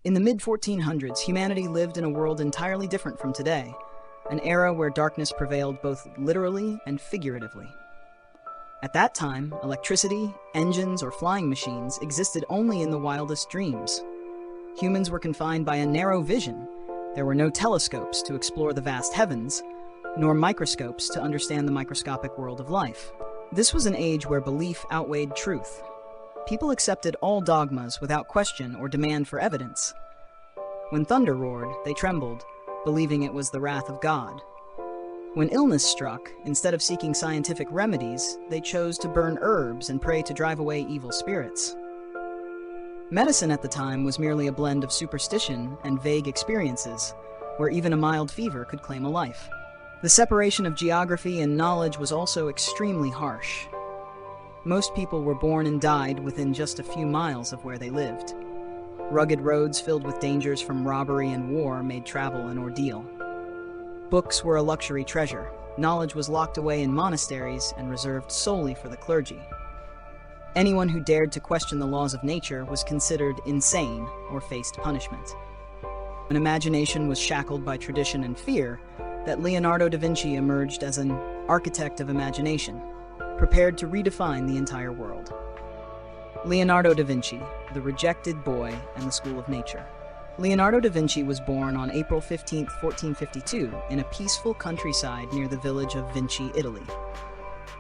In the mid-1400s, humanity lived in a world entirely different from today, an era where darkness prevailed both literally and figuratively. At that time, electricity, engines, or flying machines existed only in the wildest dreams. Humans were confined by a narrow vision. There were no telescopes to explore the vast heavens, nor microscopes to understand the microscopic world of life. This was an age where belief outweighed truth. People accepted all dogmas without question or demand for evidence. When thunder roared, they trembled, believing it was the wrath of God. When illness struck, instead of seeking scientific remedies, they chose to burn herbs and pray to drive away evil spirits. Medicine at the time was merely a blend of superstition and vague experiences, where even a mild fever could claim a life. The separation of geography and knowledge was also extremely harsh. Most people were born and died within just a few miles of where they lived. Rugged roads filled with dangers from robbery and war made travel an ordeal. Books were a luxury treasure. Knowledge was locked away in monasteries and reserved solely for the clergy. Anyone who dared to question the laws of nature was considered insane or faced punishment. When imagination was shackled by tradition and fear, that Leonardo da Vinci emerged as an architect of imagination, prepared to redefine the entire world. Leonardo da Vinci, the rejected boy and the school of nature. Leonardo da Vinci was born on April 15, 1452, in a peaceful countryside near the village of Vinci, Italy.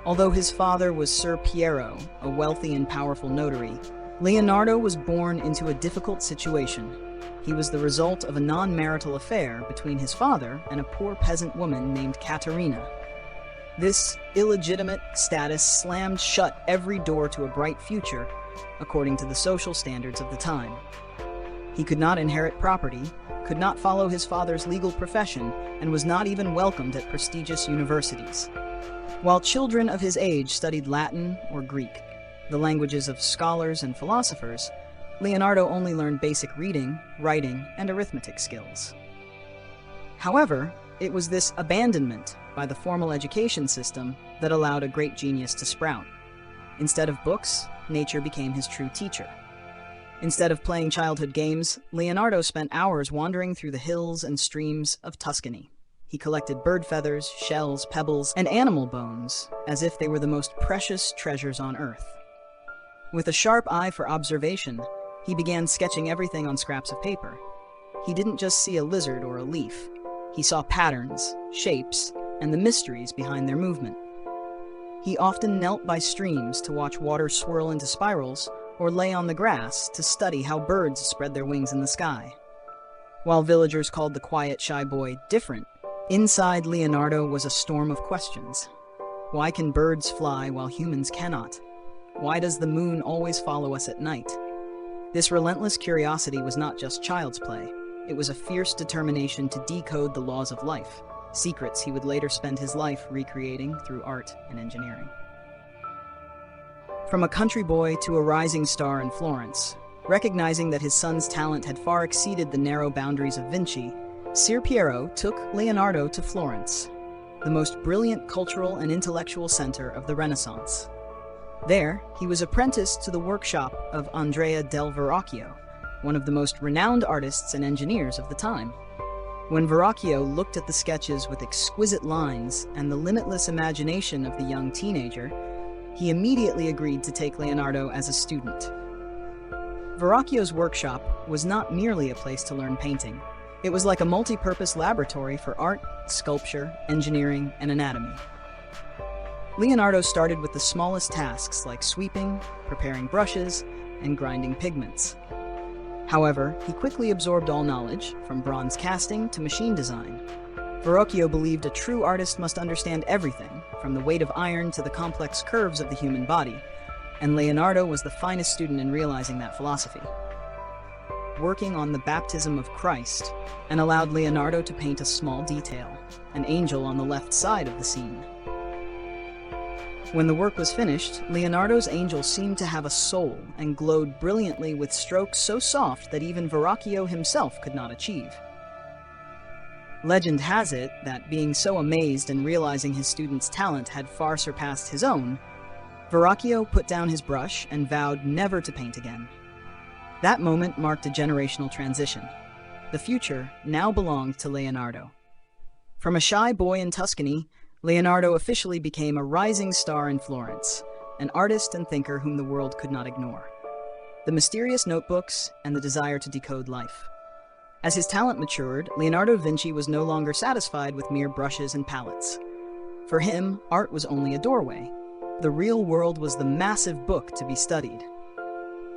Although his father was Ser Piero, a wealthy and powerful notary, Leonardo was born into a difficult situation. He was the result of a non-marital affair between his father and a poor peasant woman named Caterina. This illegitimate status slammed shut every door to a bright future, according to the social standards of the time. He could not inherit property, could not follow his father's legal profession, and was not even welcomed at prestigious universities. While children of his age studied Latin or Greek, the languages of scholars and philosophers, Leonardo only learned basic reading, writing, and arithmetic skills. However, it was this abandonment by the formal education system that allowed a great genius to sprout. Instead of books, nature became his true teacher. Instead of playing childhood games, Leonardo spent hours wandering through the hills and streams of Tuscany. He collected bird feathers, shells, pebbles, and animal bones, as if they were the most precious treasures on Earth. With a sharp eye for observation, he began sketching everything on scraps of paper. He didn't just see a lizard or a leaf. He saw patterns, shapes, and the mysteries behind their movement. He often knelt by streams to watch water swirl into spirals, or lay on the grass to study how birds spread their wings in the sky. While villagers called the quiet, shy boy different, inside Leonardo was a storm of questions. Why can birds fly while humans cannot? Why does the moon always follow us at night? This relentless curiosity was not just child's play. It was a fierce determination to decode the laws of life, secrets he would later spend his life recreating through art and engineering. From a country boy to a rising star in Florence, recognizing that his son's talent had far exceeded the narrow boundaries of Vinci, Ser Piero took Leonardo to Florence, the most brilliant cultural and intellectual center of the Renaissance. There, he was apprenticed to the workshop of Andrea del Verrocchio, one of the most renowned artists and engineers of the time. When Verrocchio looked at the sketches with exquisite lines and the limitless imagination of the young teenager, he immediately agreed to take Leonardo as a student. Verrocchio's workshop was not merely a place to learn painting. It was like a multi-purpose laboratory for art, sculpture, engineering, and anatomy. Leonardo started with the smallest tasks like sweeping, preparing brushes, and grinding pigments. However, he quickly absorbed all knowledge, from bronze casting to machine design. Verrocchio believed a true artist must understand everything, from the weight of iron to the complex curves of the human body, and Leonardo was the finest student in realizing that philosophy. Working on the baptism of Christ, and allowed Leonardo to paint a small detail, an angel on the left side of the scene. When the work was finished, Leonardo's angel seemed to have a soul and glowed brilliantly with strokes so soft that even Verrocchio himself could not achieve. Legend has it that, being so amazed and realizing his student's talent had far surpassed his own, Verrocchio put down his brush and vowed never to paint again. That moment marked a generational transition. The future now belonged to Leonardo. From a shy boy in Tuscany, Leonardo officially became a rising star in Florence, an artist and thinker whom the world could not ignore. The mysterious notebooks and the desire to decode life. As his talent matured, Leonardo da Vinci was no longer satisfied with mere brushes and palettes. For him, art was only a doorway. The real world was the massive book to be studied.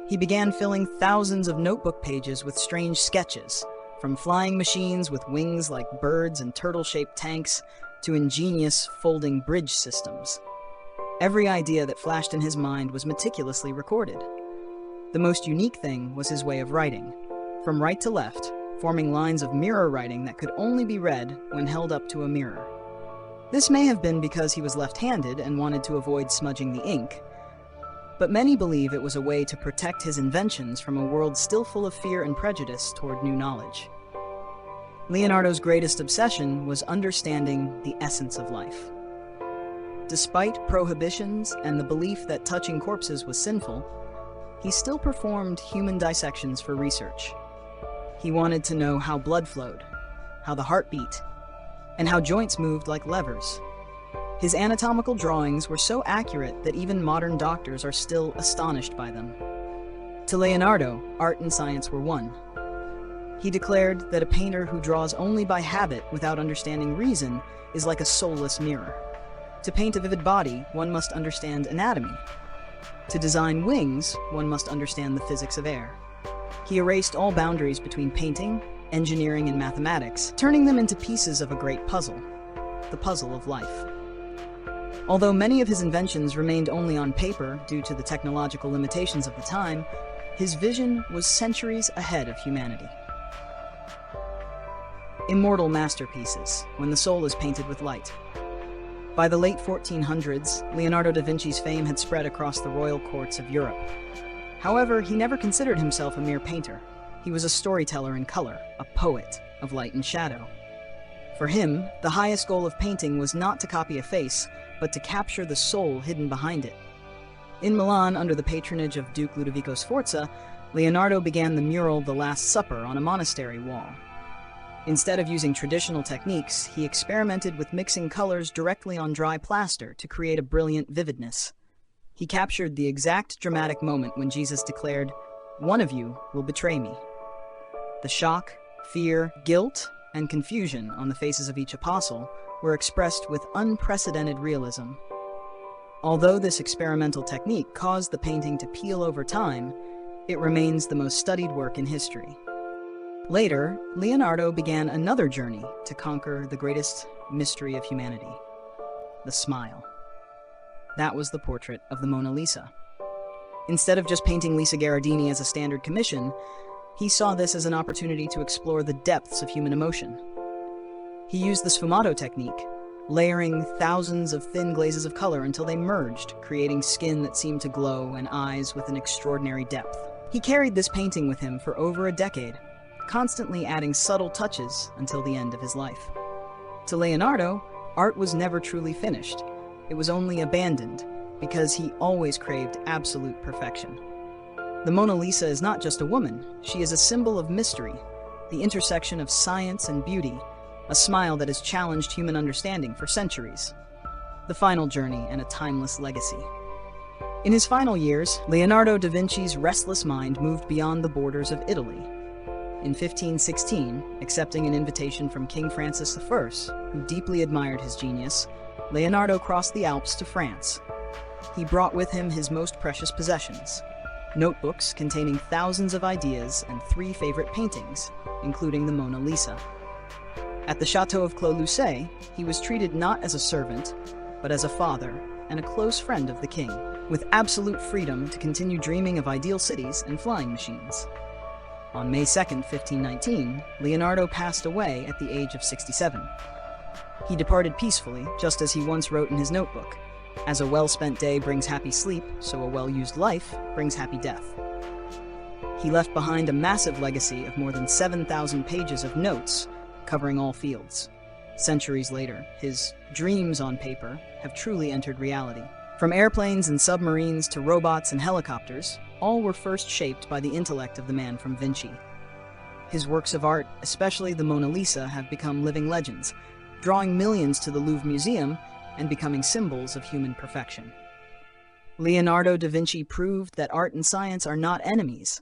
He began filling thousands of notebook pages with strange sketches, from flying machines with wings like birds and turtle-shaped tanks to ingenious folding bridge systems. Every idea that flashed in his mind was meticulously recorded. The most unique thing was his way of writing, from right to left, forming lines of mirror writing that could only be read when held up to a mirror. This may have been because he was left-handed and wanted to avoid smudging the ink, but many believe it was a way to protect his inventions from a world still full of fear and prejudice toward new knowledge. Leonardo's greatest obsession was understanding the essence of life. Despite prohibitions and the belief that touching corpses was sinful, he still performed human dissections for research. He wanted to know how blood flowed, how the heart beat, and how joints moved like levers. His anatomical drawings were so accurate that even modern doctors are still astonished by them. To Leonardo, art and science were one. He declared that a painter who draws only by habit without understanding reason is like a soulless mirror. To paint a vivid body, one must understand anatomy. To design wings, one must understand the physics of air. He erased all boundaries between painting, engineering, and mathematics, turning them into pieces of a great puzzle, the puzzle of life. Although many of his inventions remained only on paper due to the technological limitations of the time, his vision was centuries ahead of humanity. Immortal masterpieces, when the soul is painted with light. By the late 1400s, Leonardo da Vinci's fame had spread across the royal courts of Europe. However, he never considered himself a mere painter. He was a storyteller in color, a poet of light and shadow. For him, the highest goal of painting was not to copy a face, but to capture the soul hidden behind it. In Milan, under the patronage of Duke Ludovico Sforza, Leonardo began the mural The Last Supper on a monastery wall. Instead of using traditional techniques, he experimented with mixing colors directly on dry plaster to create a brilliant vividness. He captured the exact dramatic moment when Jesus declared, "One of you will betray me." The shock, fear, guilt, and confusion on the faces of each apostle were expressed with unprecedented realism. Although this experimental technique caused the painting to peel over time, it remains the most studied work in history. Later, Leonardo began another journey to conquer the greatest mystery of humanity, the smile. That was the portrait of the Mona Lisa. Instead of just painting Lisa Gherardini as a standard commission, he saw this as an opportunity to explore the depths of human emotion. He used the sfumato technique, layering thousands of thin glazes of color until they merged, creating skin that seemed to glow and eyes with an extraordinary depth. He carried this painting with him for over a decade, constantly adding subtle touches until the end of his life. To Leonardo, art was never truly finished. It was only abandoned because he always craved absolute perfection. The Mona Lisa is not just a woman. She is a symbol of mystery, the intersection of science and beauty, a smile that has challenged human understanding for centuries. The final journey and a timeless legacy. In his final years, Leonardo da Vinci's restless mind moved beyond the borders of Italy. In 1516, accepting an invitation from King Francis I, who deeply admired his genius, Leonardo crossed the Alps to France. He brought with him his most precious possessions, notebooks containing thousands of ideas and 3 favorite paintings, including the Mona Lisa. At the Chateau of Clos-Lucé, he was treated not as a servant, but as a father and a close friend of the king, with absolute freedom to continue dreaming of ideal cities and flying machines. On May 2, 1519, Leonardo passed away at the age of 67. He departed peacefully, just as he once wrote in his notebook, "As a well-spent day brings happy sleep, so a well-used life brings happy death." He left behind a massive legacy of more than 7,000 pages of notes covering all fields. Centuries later, his dreams on paper have truly entered reality, From airplanes and submarines to robots and helicopters, all were first shaped by the intellect of the man from Vinci. His works of art, especially the Mona Lisa, have become living legends, drawing millions to the Louvre Museum and becoming symbols of human perfection. Leonardo da Vinci proved that art and science are not enemies,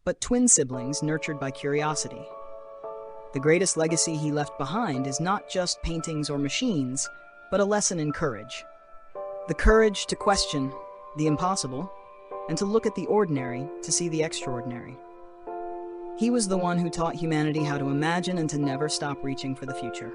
but twin siblings nurtured by curiosity. The greatest legacy he left behind is not just paintings or machines, but a lesson in courage. The courage to question the impossible and to look at the ordinary to see the extraordinary. He was the one who taught humanity how to imagine and to never stop reaching for the future.